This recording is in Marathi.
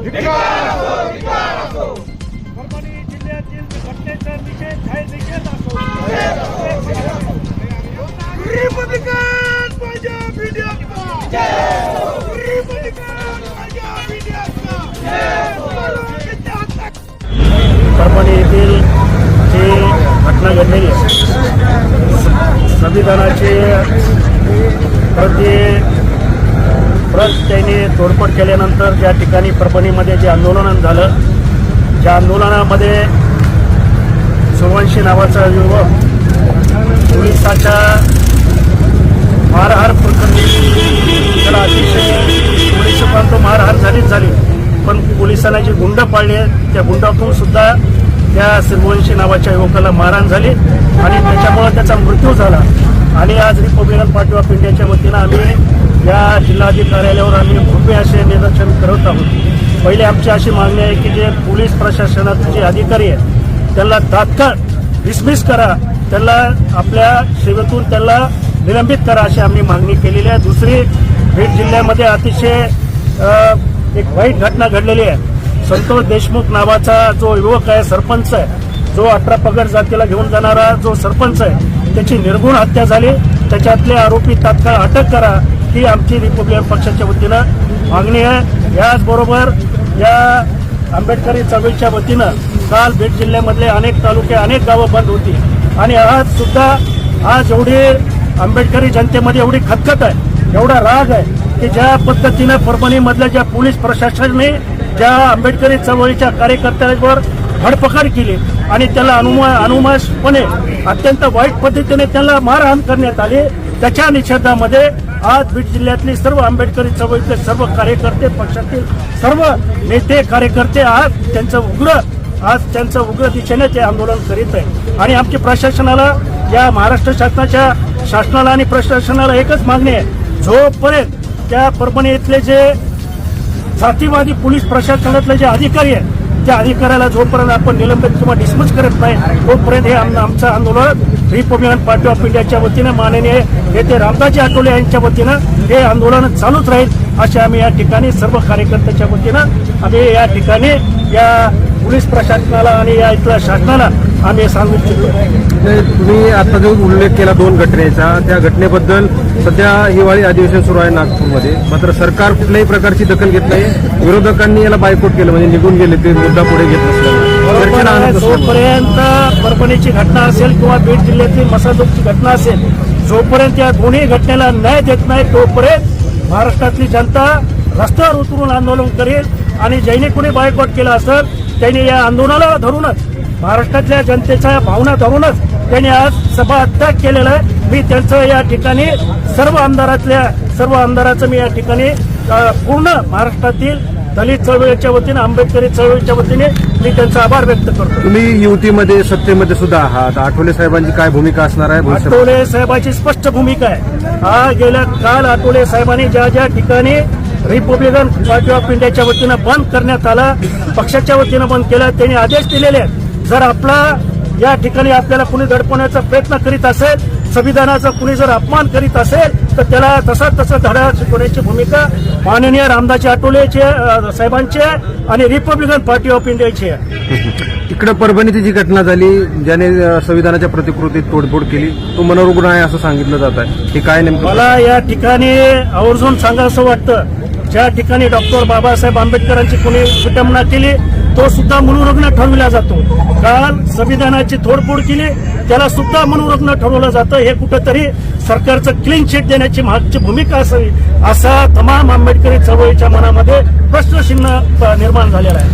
परभणी जिल्ह्यातील घटनेचा निषेध असो. परभणी येथील जी घटना घडलेली आहे, संविधानाचे प्रत त्यांनी तोडफोड केल्यानंतर ज्या ठिकाणी परभणीमध्ये जे आंदोलन झालं, ज्या आंदोलनामध्ये सूर्यवंशी नावाचा युवक पोलिसाच्या मारहाण प्रकरणी त्याला अतिशय पोलिसांपर्यंत मारहाण झाली, पण पोलिसांना जी गुंड पाळली त्या गुंडातून सुद्धा त्या सूर्यवंशी नावाच्या युवकाला मारहाण झाली आणि त्याच्यामुळे त्याचा मृत्यू झाला. आणि आज रिपब्लिकन पार्टी ऑफ इंडियाच्या वतीनं आम्ही या जिल्हाधिकारी कार्यालयावर आम्ही भव्य असे निदर्शन करत आहोत. पहिले आमची अशी मागणी आहे की जे पोलीस प्रशासनाचे जे अधिकारी आहेत त्यांना तात्काळ डिसमिस करा, त्यांना आपल्या सेवेतून त्यांना निलंबित करा अशी आम्ही मागणी केलेली आहे. दुसरी, बीड जिल्ह्यामध्ये अतिशय एक वाईट घटना घडलेली आहे. संतोष देशमुख नावाचा जो युवक आहे, सरपंच आहे, जो 18 पगड जातीला घेऊन जाणारा जो सरपंच आहे, त्याची निर्गुण हत्या झाली. त्याच्यातले आरोपी तात्काळ अटक करा ही आमची रिपब्लिकन पक्षाच्या वतीनं मागणी आहे. याचबरोबर या आंबेडकरी चळवळीच्या वतीनं काल बीड जिल्ह्यामधले अनेक तालुके, अनेक गावं बंद होती आणि आज एवढी आंबेडकरी जनतेमध्ये एवढी खतखत आहे, एवढा राग आहे की ज्या पद्धतीनं परभणीमधल्या ज्या पोलीस प्रशासनाने ज्या आंबेडकरी चळवळीच्या कार्यकर्त्यांवर धडपकड केली आणि त्याला अनुमतपणे अत्यंत वाईट पद्धतीने त्यांना मारहाण करण्यात आली, त्याच्या निषेधामध्ये आज बीड जिल्ह्यातले सर्व आंबेडकरी चळवळीतले सर्व कार्यकर्ते, पक्षातील सर्व नेते कार्यकर्ते आज त्यांचं उग्र दिशेने ते आंदोलन करीत आहे. आणि आमच्या प्रशासनाला, या महाराष्ट्र शासनाला आणि प्रशासनाला एकच मागणी आहे, जोपर्यंत त्या परभणी इथले जे जातीवादी पोलीस प्रशासनातले जे अधिकारी आहेत त्या अधिकाऱ्याला जोपर्यंत आपण निलंबित किंवा डिसमिस करत नाही तोपर्यंत हे आमचं आंदोलन रिपब्लिकन पार्टी ऑफ इंडियाच्या वतीनं माननीय नेते रामदासजी आठवले यांच्या वतीनं हे आंदोलन चालूच राहील असे आम्ही या ठिकाणी सर्व कार्यकर्त्यांच्या वतीनं आम्ही या ठिकाणी या पोलीस प्रशासनाला आणि या इथल्या शासनाला आम्ही सांगू इच्छितो. तुम्ही आता जो उल्लेख केला 2 घटनेचा, त्या घटनेबद्दल सध्या हिवाळी अधिवेशन सुरू आहे नागपूरमध्ये, मात्र सरकार कुठल्याही प्रकारची दखल घेत नाही. विरोधकांनी याला बायकॉट केलं, म्हणजे निघून गेले, ते मुद्दा पुढे घेत नसल्यामुळे. जोपर्यंत परभणीची घटना असेल किंवा बीड जिल्ह्यातील मसाजोगची घटना असेल, जोपर्यंत या दोन्ही घटनेला न्याय देत नाही तोपर्यंत महाराष्ट्रातली जनता रस्त्यावर उतरून आंदोलन करेल. आणि ज्यांनी कोणी बायकॉट केलं असेल त्यांनी या आंदोलनाला धरूनच, महाराष्ट्रातल्या जनतेच्या भावना धरूनच त्यांनी आज सभात्याग केलेला आहे. मी त्यांचं या ठिकाणी सर्व आमदाराचं मी या ठिकाणी पूर्ण महाराष्ट्रातील दलित चळवळीच्या वतीने, आंबेडकरी चळवळीच्या वतीने मी त्यांचा आभार व्यक्त करतो. तुम्ही युतीमध्ये, सत्तेमध्ये सुद्धा आहात. आठवले साहेबांची काय भूमिका असणार आहे? आठवले साहेबांची स्पष्ट भूमिका आहे. काल आठवले साहेबांनी ज्या ठिकाणी रिपब्लिकन पार्टी ऑफ इंडियाच्या वतीनं बंद करण्यात आला, पक्षाच्या वतीनं बंद केला, त्यांनी आदेश दिलेले आहेत. जर या ठिकाणी आपल्याला कुणी दडपण्याचा प्रयत्न करीत असेल, संविधानाचा कुणी जर अपमान करीत असेल तर त्याला तसा धडा शिकवण्याची भूमिका माननीय रामदासजी आठवलेचे साहेबांची आहे आणि रिपब्लिकन पार्टी ऑफ इंडियाची आहे. इकडे परभणीची जी घटना झाली, ज्याने संविधानाच्या प्रतिकृतीत तोडफोड केली, तो मनोरुग्ण आहे असं सांगितलं जात आहे. हे काय नेमकं? मला या ठिकाणी आवर्जून सांगायचं वाटतं, ज्या ठिकाणी डॉक्टर बाबासाहेब आंबेडकरांची कोणी विटंबना केली तो सुद्धा मनोरुग्ण ठरविला जातो. काल संविधानाची तोडफोड केली त्याला सुद्धा मनोरुग्ण ठरवलं जातं. हे कुठंतरी सरकारचं क्लीन चिट देण्याची मागची भूमिका असावी असा तमाम आंबेडकरी चळवळीच्या मनामध्ये प्रश्नचिन्ह निर्माण झालेला आहे.